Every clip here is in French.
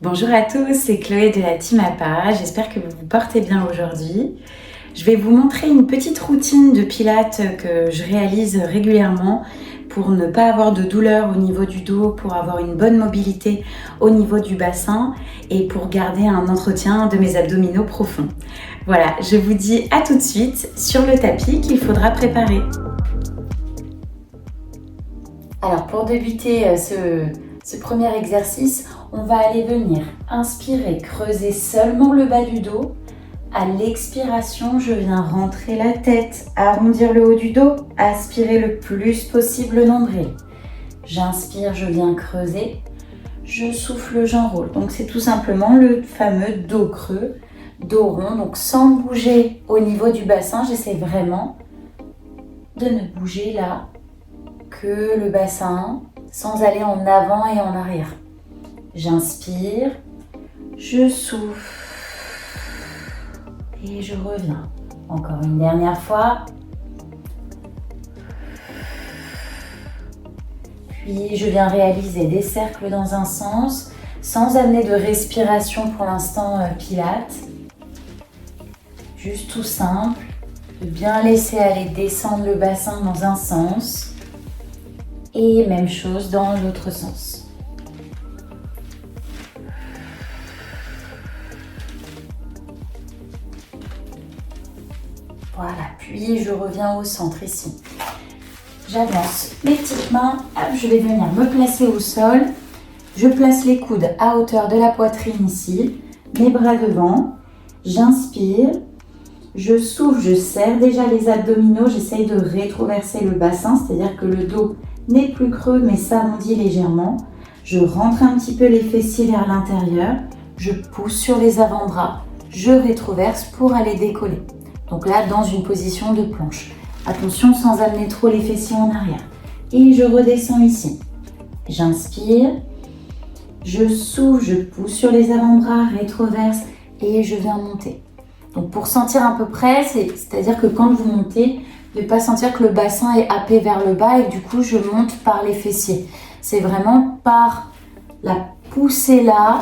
Bonjour à tous, c'est Chloé de la Team APA, j'espère que vous vous portez bien aujourd'hui. Je vais vous montrer une petite routine de pilates que je réalise régulièrement pour ne pas avoir de douleur au niveau du dos, pour avoir une bonne mobilité au niveau du bassin et pour garder un entretien de mes abdominaux profonds. Voilà, je vous dis à tout de suite sur le tapis qu'il faudra préparer. Alors pour débuter ce premier exercice, on va aller venir inspirer, creuser seulement le bas du dos. À l'expiration, je viens rentrer la tête, arrondir le haut du dos, aspirer le plus possible le nombril. J'inspire, je viens creuser, je souffle, j'enroule. Donc c'est tout simplement le fameux dos creux, dos rond. Donc sans bouger au niveau du bassin, j'essaie vraiment de ne bouger là que le bassin, sans aller en avant et en arrière. J'inspire, je souffle et je reviens. Encore une dernière fois. Puis je viens réaliser des cercles dans un sens, sans amener de respiration pour l'instant pilates. Juste tout simple, de bien laisser aller descendre le bassin dans un sens. Et même chose dans l'autre sens. Voilà, puis je reviens au centre ici. J'avance mes petites mains, hop, je vais venir me placer au sol. Je place les coudes à hauteur de la poitrine ici, mes bras devant. J'inspire, je souffle, je serre déjà les abdominaux, j'essaye de rétroverser le bassin, c'est-à-dire que le dos n'est plus creux mais s'arrondit légèrement. Je rentre un petit peu les fessiers vers l'intérieur, je pousse sur les avant-bras, je rétroverse pour aller décoller. Donc là, dans une position de planche. Attention sans amener trop les fessiers en arrière. Et je redescends ici. J'inspire, je souffle, je pousse sur les avant-bras, rétroverse et je viens monter. Donc pour sentir à peu près, c'est-à-dire que quand vous montez, de ne pas sentir que le bassin est happé vers le bas et du coup je monte par les fessiers. C'est vraiment par la poussée là,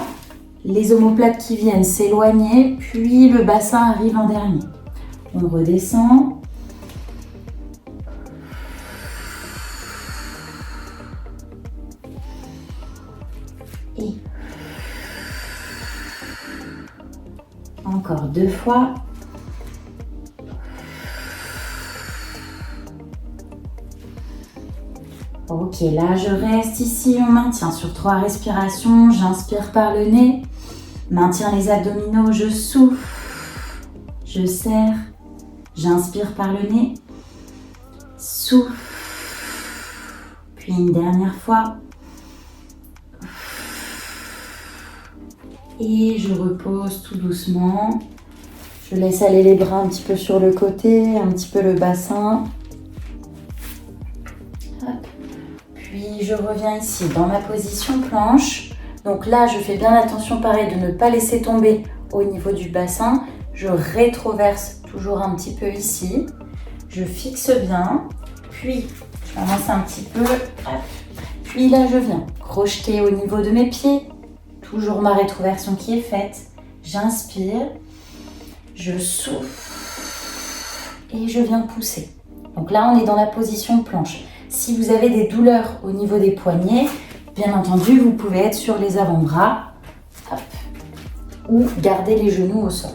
les omoplates qui viennent s'éloigner, puis le bassin arrive en dernier. On redescend. Et encore 2 fois. Ok, là je reste ici, on maintient sur 3 respirations, j'inspire par le nez, maintiens les abdominaux, je souffle, je serre, j'inspire par le nez, souffle, puis une dernière fois, et je repose tout doucement, je laisse aller les bras un petit peu sur le côté, un petit peu le bassin. Hop. Puis je reviens ici dans ma position planche. Donc là, je fais bien attention pareil de ne pas laisser tomber au niveau du bassin. Je rétroverse toujours un petit peu ici. Je fixe bien. Puis, je avance un petit peu. Hop. Puis là, je viens crocheter au niveau de mes pieds. Toujours ma rétroversion qui est faite. J'inspire. Je souffle. Et je viens pousser. Donc là, on est dans la position planche. Si vous avez des douleurs au niveau des poignets, bien entendu, vous pouvez être sur les avant-bras ou garder les genoux au sol.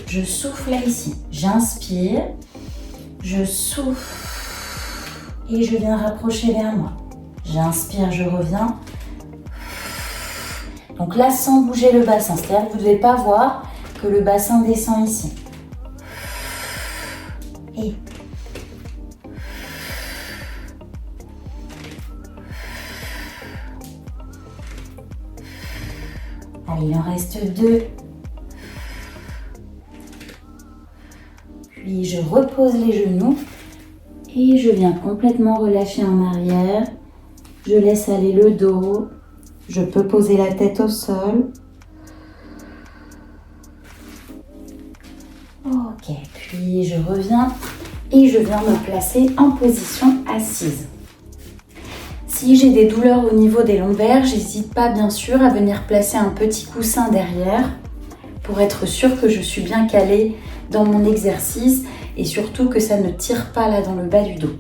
Je souffle là ici, j'inspire, je souffle et je viens rapprocher vers moi. J'inspire, je reviens. Donc là, sans bouger le bassin, c'est-à-dire que vous ne devez pas voir que le bassin descend ici. Et allez, il en reste 2. Puis je repose les genoux et je viens complètement relâcher en arrière. Je laisse aller le dos. Je peux poser la tête au sol. Ok, puis je reviens et je viens me placer en position assise. Si j'ai des douleurs au niveau des lombaires, j'hésite pas bien sûr à venir placer un petit coussin derrière pour être sûr que je suis bien calée dans mon exercice et surtout que ça ne tire pas là dans le bas du dos.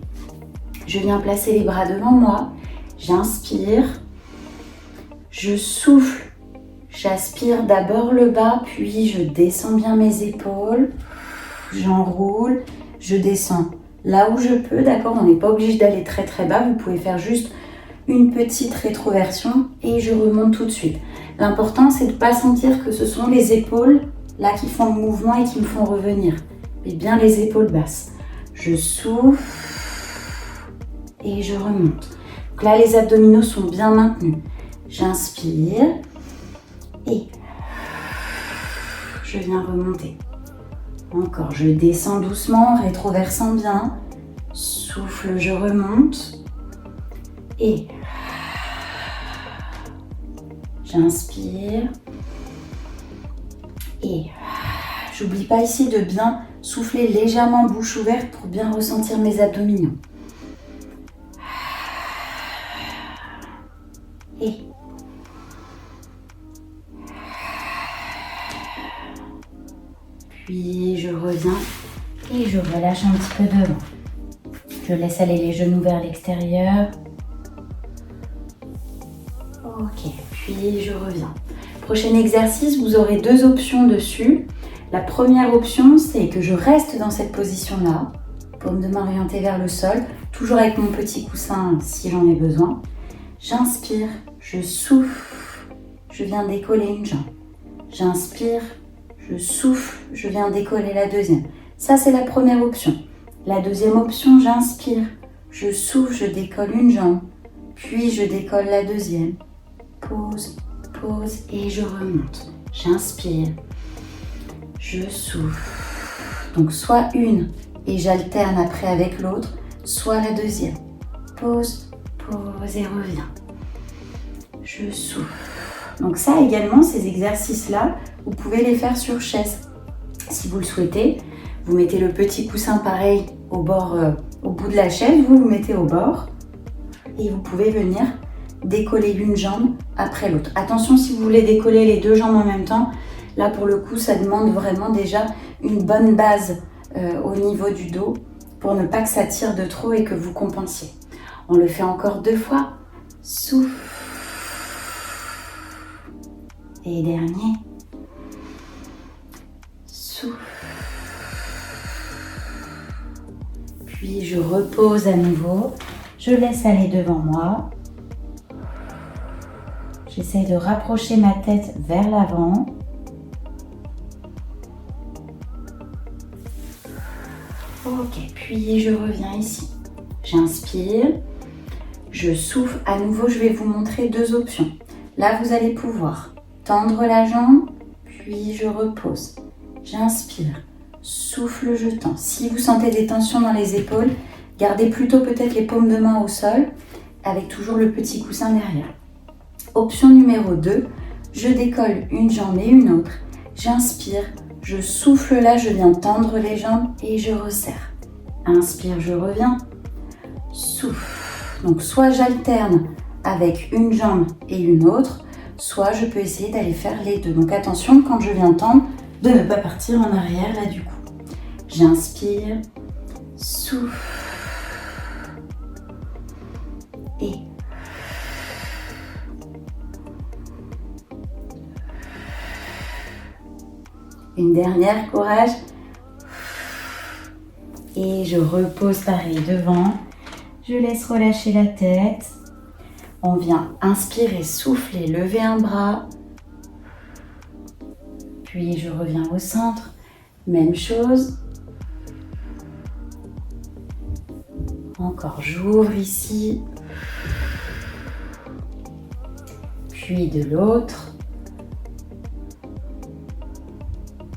Je viens placer les bras devant moi, j'inspire, je souffle, j'aspire d'abord le bas, puis je descends bien mes épaules, j'enroule, je descends là où je peux, d'accord? On n'est pas obligé d'aller très très bas, vous pouvez faire juste une petite rétroversion et je remonte tout de suite. L'important c'est de ne pas sentir que ce sont les épaules là qui font le mouvement et qui me font revenir, mais bien les épaules basses. Je souffle et je remonte. Donc là les abdominaux sont bien maintenus. J'inspire et je viens remonter. Encore, je descends doucement, rétroversant bien. Souffle, je remonte. Et j'inspire. Et j'oublie pas ici de bien souffler légèrement bouche ouverte pour bien ressentir mes abdominaux. Et puis je reviens et je relâche un petit peu devant. Je laisse aller les genoux vers l'extérieur. Ok, puis je reviens. Prochain exercice, vous aurez deux options dessus. La première option, c'est que je reste dans cette position-là, paume de main orientée vers le sol, toujours avec mon petit coussin si j'en ai besoin. J'inspire, je souffle, je viens décoller une jambe. J'inspire, je souffle, je viens décoller la deuxième. Ça, c'est la première option. La deuxième option, j'inspire, je souffle, je décolle une jambe, puis je décolle la deuxième. Pause, pause et je remonte. J'inspire, je souffle. Donc soit une et j'alterne après avec l'autre, soit la deuxième. Pause, pause et reviens. Je souffle. Donc ça également, ces exercices-là, vous pouvez les faire sur chaise. Si vous le souhaitez, vous mettez le petit coussin pareil au bord, au bout de la chaise, vous le mettez au bord et vous pouvez venir décoller une jambe après l'autre. Attention, si vous voulez décoller les deux jambes en même temps, là pour le coup, ça demande vraiment déjà une bonne base au niveau du dos pour ne pas que ça tire de trop et que vous compensiez. On le fait encore 2 fois. Souffle. Et dernier. Souffle. Puis je repose à nouveau. Je laisse aller devant moi. J'essaie de rapprocher ma tête vers l'avant. Ok, puis je reviens ici. J'inspire. Je souffle. À nouveau, je vais vous montrer 2 options. Là, vous allez pouvoir tendre la jambe, puis je repose. J'inspire. Souffle, je tends. Si vous sentez des tensions dans les épaules, gardez plutôt peut-être les paumes de main au sol, avec toujours le petit coussin derrière. Option numéro 2, je décolle une jambe et une autre. J'inspire, je souffle là, je viens tendre les jambes et je resserre. Inspire, je reviens. Souffle. Donc soit j'alterne avec une jambe et une autre, soit je peux essayer d'aller faire les deux. Donc attention quand je viens tendre, de ne pas partir en arrière là du coup. J'inspire, souffle et une dernière, courage. Et je repose pareil devant. Je laisse relâcher la tête. On vient inspirer, souffler, lever un bras. Puis je reviens au centre. Même chose. Encore, j'ouvre ici. Puis de l'autre.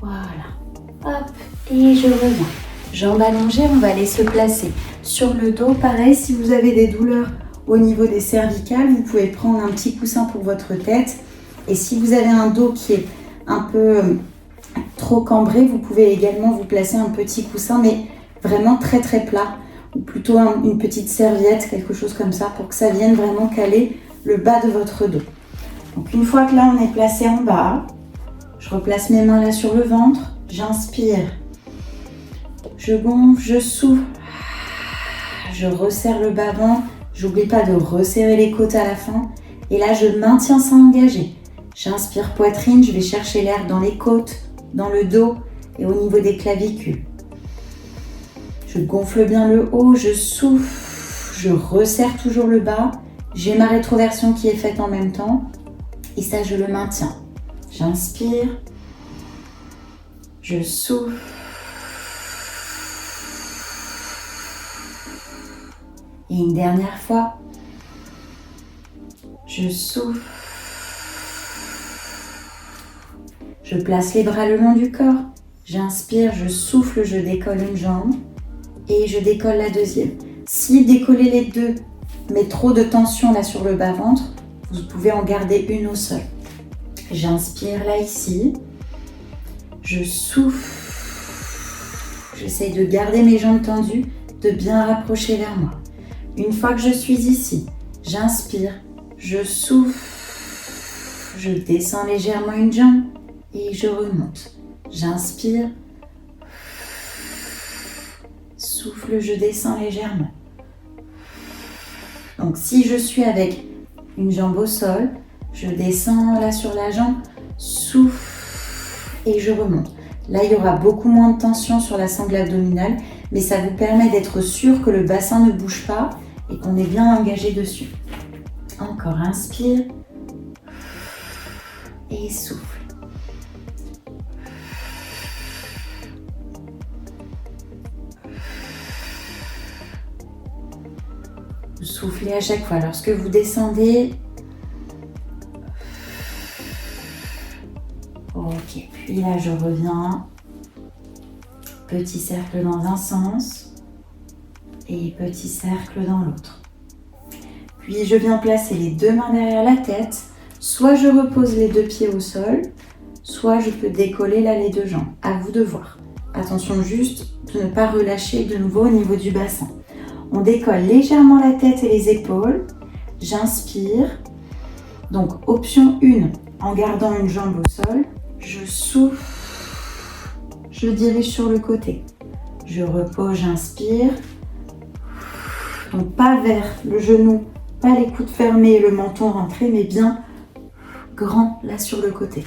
Voilà. Hop. Et je reviens. Jambes allongées, on va aller se placer sur le dos. Pareil, si vous avez des douleurs au niveau des cervicales, vous pouvez prendre un petit coussin pour votre tête. Et si vous avez un dos qui est un peu trop cambré, vous pouvez également vous placer un petit coussin, mais vraiment très très plat, ou plutôt une petite serviette, quelque chose comme ça, pour que ça vienne vraiment caler le bas de votre dos. Donc une fois que là on est placé en bas, je replace mes mains là sur le ventre, j'inspire, je gonfle, je souffle, je resserre le bas-ventre, j'oublie pas de resserrer les côtes à la fin, et là je maintiens ça engagé. J'inspire poitrine, je vais chercher l'air dans les côtes, dans le dos et au niveau des clavicules. Je gonfle bien le haut, je souffle, je resserre toujours le bas. J'ai ma rétroversion qui est faite en même temps et ça je le maintiens. J'inspire, je souffle. Et une dernière fois, je souffle. Je place les bras le long du corps. J'inspire, je souffle, je décolle une jambe et je décolle la deuxième. Si décoller les deux met trop de tension là sur le bas-ventre, vous pouvez en garder une au sol. J'inspire là ici. Je souffle. J'essaye de garder mes jambes tendues, de bien rapprocher vers moi. Une fois que je suis ici, j'inspire, je souffle, je descends légèrement une jambe et je remonte. J'inspire, souffle, je descends légèrement. Donc si je suis avec une jambe au sol, je descends là sur la jambe, souffle et je remonte. Là, il y aura beaucoup moins de tension sur la sangle abdominale, mais ça vous permet d'être sûr que le bassin ne bouge pas et qu'on est bien engagé dessus. Encore, inspire et souffle. Vous soufflez à chaque fois. Lorsque vous descendez, ok, puis là je reviens. Petit cercle dans un sens et petit cercle dans l'autre. Puis je viens placer les deux mains derrière la tête. Soit je repose les deux pieds au sol, soit je peux décoller là les deux jambes. À vous de voir. Attention juste de ne pas relâcher de nouveau au niveau du bassin. On décolle légèrement la tête et les épaules. J'inspire. Donc option 1, en gardant une jambe au sol, je souffle. Je dirige sur le côté. Je repose, j'inspire. Donc pas vers le genou, pas les coudes fermés et le menton rentré, mais bien grand là sur le côté.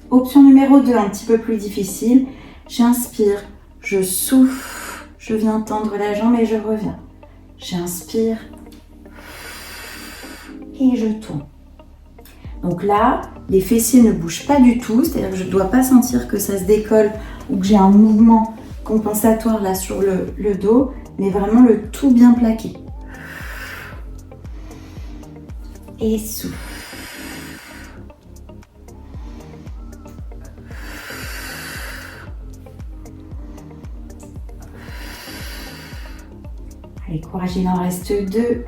Option numéro 2, un petit peu plus difficile. J'inspire, je souffle, je viens tendre la jambe et je reviens. J'inspire et je tourne. Donc là, les fessiers ne bougent pas du tout, c'est-à-dire que je ne dois pas sentir que ça se décolle ou que j'ai un mouvement compensatoire là sur le dos, mais vraiment le tout bien plaqué. Et souffle. Allez, courage, il en reste 2.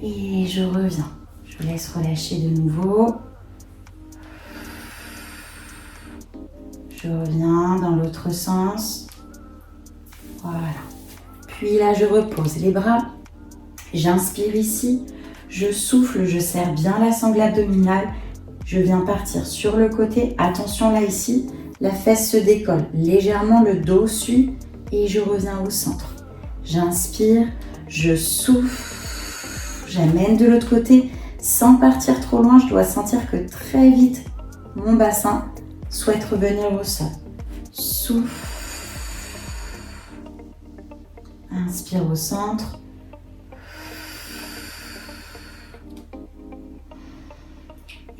Et je reviens. Je vous laisse relâcher de nouveau. Je reviens dans l'autre sens. Voilà. Puis là, je repose les bras. J'inspire ici. Je souffle, je serre bien la sangle abdominale. Je viens partir sur le côté. Attention là ici, la fesse se décolle légèrement, le dos suit et je reviens au centre. J'inspire, je souffle. J'amène de l'autre côté sans partir trop loin. Je dois sentir que très vite, mon bassin souhaite revenir au sol. Souffle. Inspire au centre.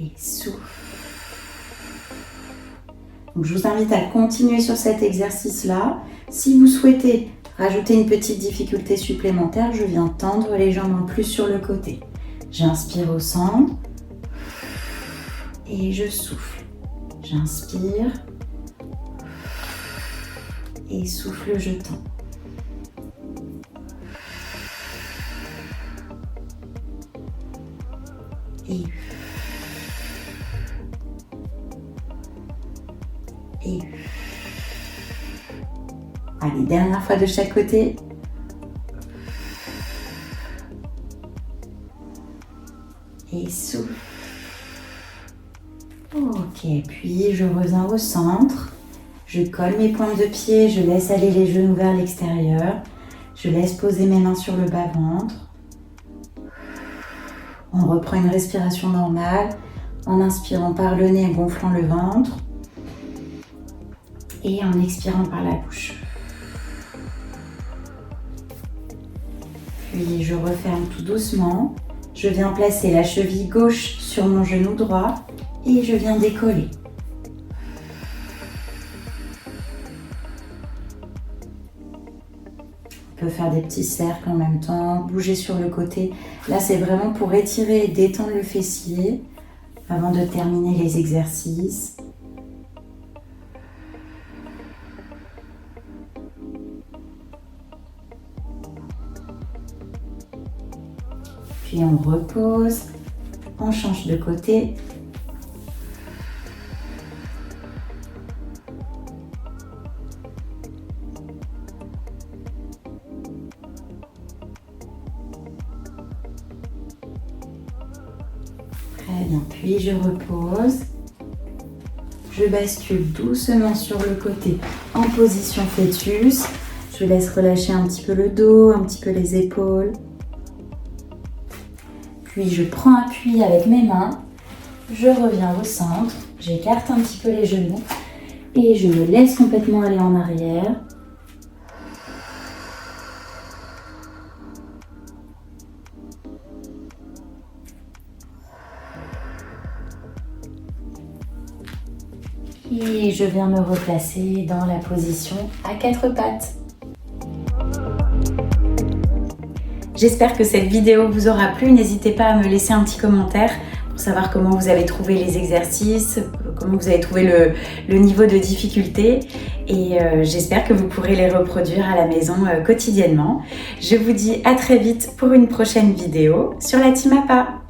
Et souffle. Donc, je vous invite à continuer sur cet exercice-là. Si vous souhaitez rajouter une petite difficulté supplémentaire, je viens tendre les jambes en plus sur le côté. J'inspire au centre et je souffle. J'inspire et souffle, je tends. Et Allez, dernière fois de chaque côté. Et souffle. Ok, puis je reviens au centre. Je colle mes pointes de pied, je laisse aller les genoux vers l'extérieur. Je laisse poser mes mains sur le bas-ventre. On reprend une respiration normale en inspirant par le nez et gonflant le ventre. Et en expirant par la bouche. Puis je referme tout doucement. Je viens placer la cheville gauche sur mon genou droit et je viens décoller. On peut faire des petits cercles en même temps, bouger sur le côté. Là, c'est vraiment pour étirer et détendre le fessier avant de terminer les exercices. Puis on repose, on change de côté. Très bien, puis je repose. Je bascule doucement sur le côté en position fœtus. Je laisse relâcher un petit peu le dos, un petit peu les épaules. Puis je prends appui avec mes mains, je reviens au centre, j'écarte un petit peu les genoux et je me laisse complètement aller en arrière. Et je viens me replacer dans la position à quatre pattes. J'espère que cette vidéo vous aura plu. N'hésitez pas à me laisser un petit commentaire pour savoir comment vous avez trouvé les exercices, comment vous avez trouvé le niveau de difficulté. Et j'espère que vous pourrez les reproduire à la maison quotidiennement. Je vous dis à très vite pour une prochaine vidéo sur la Team APA.